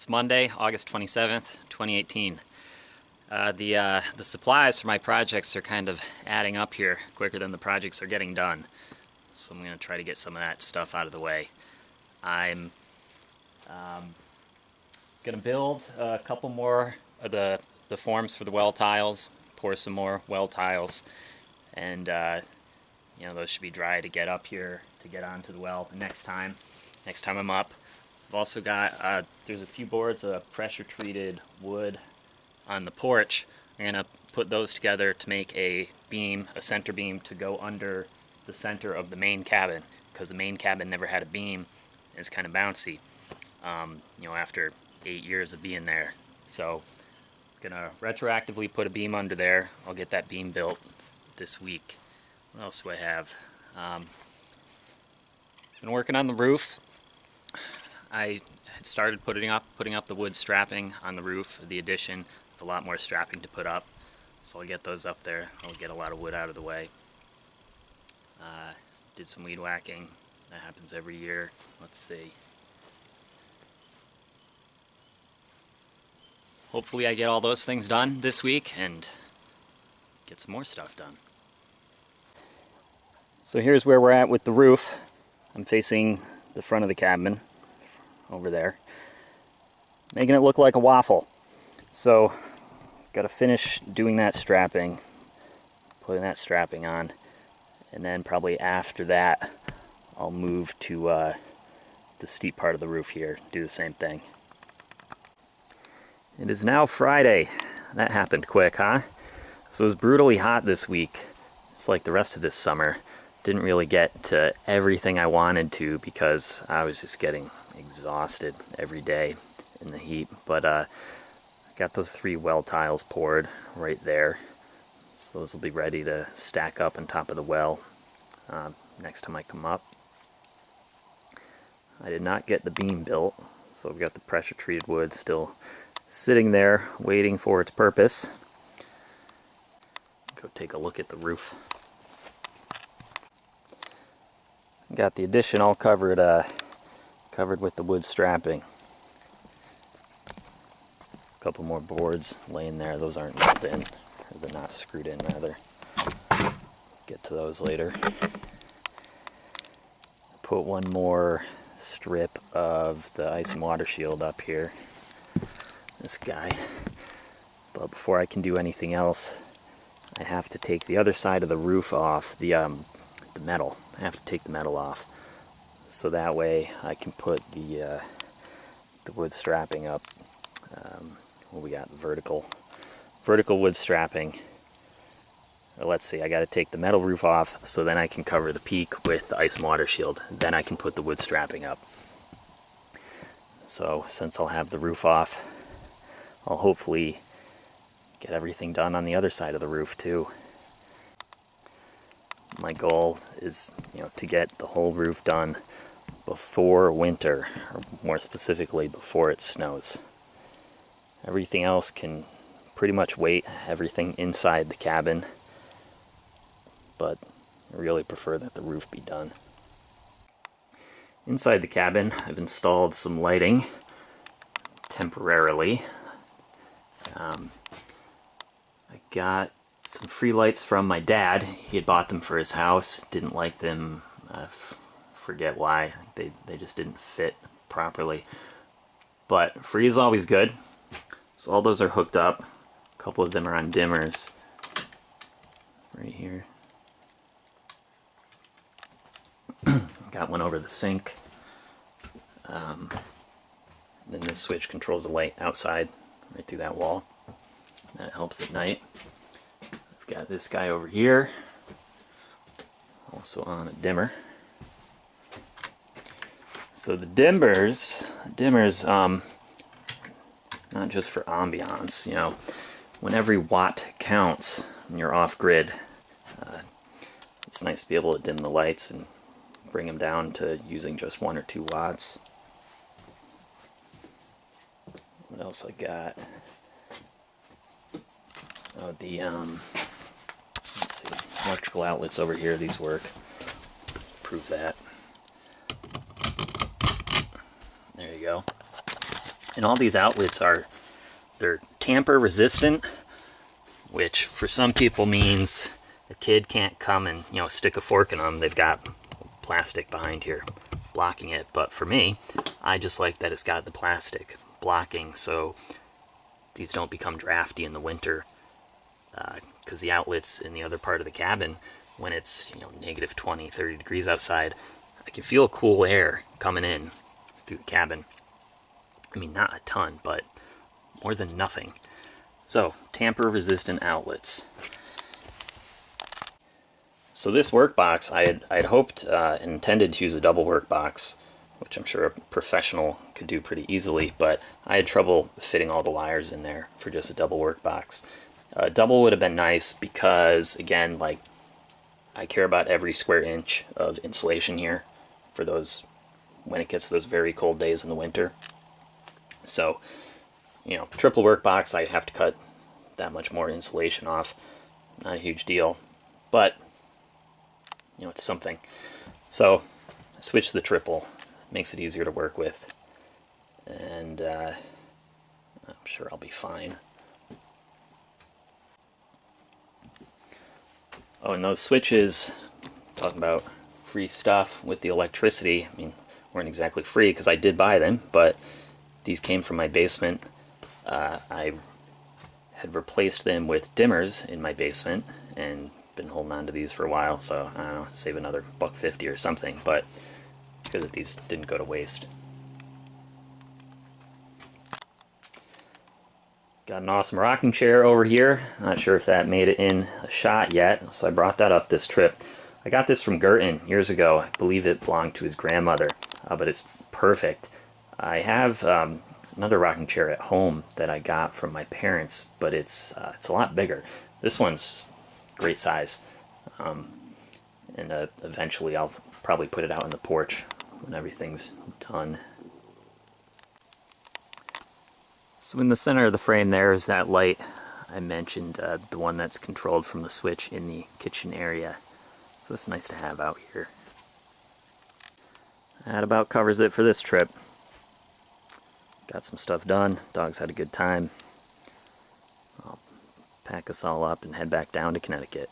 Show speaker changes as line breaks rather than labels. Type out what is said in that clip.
It's Monday, August 27th, 2018. The supplies for my projects are kind of adding up here quicker than the projects are getting done. So I'm going to try to get some of that stuff out of the way. I'm going to build a couple more of the forms for the well tiles, pour some more well tiles, and those should be dry to get up here to get onto the well next time I'm up. I've also got, there's a few boards of pressure treated wood on the porch. I'm going to put those together to make a beam, a center beam to go under the center of the main cabin, because the main cabin never had a beam. It's kind of bouncy, after 8 years of being there. So I'm going to retroactively put a beam under there. I'll get that beam built this week. What else do I have? Been working on the roof. I had started putting up the wood strapping on the roof of the addition. A lot more strapping to put up, so I'll get those up there. I'll get a lot of wood out of the way. Did some weed whacking. That happens every year. Let's see. Hopefully I get all those things done this week and get some more stuff done. So here's where we're at with the roof. I'm facing the front of the cabin over there, making it look like a waffle. So got to finish doing that strapping, putting that strapping on, and then probably after that I'll move to the steep part of the roof here, do the same thing. It is now Friday. That happened quick, huh? So it was brutally hot this week, just like the rest of this summer. Didn't really get to everything I wanted to because I was just getting exhausted every day in the heat. But I got those 3 well tiles poured right there. So those will be ready to stack up on top of the well next time I come up. I did not get the beam built, so I've got the pressure treated wood still sitting there waiting for its purpose. Go take a look at the roof. Got the addition all covered with the wood strapping. A couple more boards laying there. Those aren't nailed in, or they're not screwed in rather. Get to those later. Put one more strip of the ice and water shield up here. This guy. But before I can do anything else, I have to take the other side of the roof off, the metal. I have to take the metal off, so that way I can put the wood strapping up. We got vertical wood strapping. Or let's see, I got to take the metal roof off, so then I can cover the peak with the ice and water shield. Then I can put the wood strapping up. So since I'll have the roof off, I'll hopefully get everything done on the other side of the roof too. My goal is, to get the whole roof done before winter, or more specifically before it snows. Everything else can pretty much wait, everything inside the cabin, but I really prefer that the roof be done. Inside the cabin, I've installed some lighting temporarily. I got some free lights from my dad. He had bought them for his house, didn't like them, forget why, they just didn't fit properly. But free is always good, so all those are hooked up. A couple of them are on dimmers right here. Got one over the sink. Then this switch controls the light outside, right through that wall. That helps at night. I've got this guy over here, also on a dimmer. So the dimmers, not just for ambiance, when every watt counts when you're off grid, it's nice to be able to dim the lights and bring them down to using just 1 or 2 watts. What else I got? Oh, let's see, electrical outlets over here, these work. Prove that. There you go. And all these outlets they're tamper resistant, which for some people means a kid can't come and, you know, stick a fork in them. They've got plastic behind here blocking it. But for me, I just like that it's got the plastic blocking so these don't become drafty in the winter, because the outlets in the other part of the cabin, when it's, you know, negative 20, 30 degrees outside, I can feel cool air coming in through the cabin. I mean, not a ton, but more than nothing. So, tamper-resistant outlets. So this work box, I had hoped and intended to use a double work box, which I'm sure a professional could do pretty easily, but I had trouble fitting all the wires in there for just a double work box. Double would have been nice because, again, like, I care about every square inch of insulation here for those, when it gets those very cold days in the winter. So, you know, triple work box, I have to cut that much more insulation off. Not a huge deal, but, you know, it's something. So, I switched to the triple. Makes it easier to work with. And I'm sure I'll be fine. Oh, and those switches, talking about free stuff with the electricity, I mean, weren't exactly free because I did buy them, but these came from my basement. I had replaced them with dimmers in my basement and been holding on to these for a while, so I don't know, save another $1.50 or something, but because these didn't go to waste. Got an awesome rocking chair over here. Not sure if that made it in a shot yet, so I brought that up this trip. I got this from Groton years ago. I believe it belonged to his grandmother, but it's perfect. I have another rocking chair at home that I got from my parents, but it's a lot bigger. This one's great size, and eventually I'll probably put it out on the porch when everything's done. So in the center of the frame there is that light I mentioned, the one that's controlled from the switch in the kitchen area. So it's nice to have out here. That about covers it for this trip. Got some stuff done. Dogs had a good time. I'll pack us all up and head back down to Connecticut.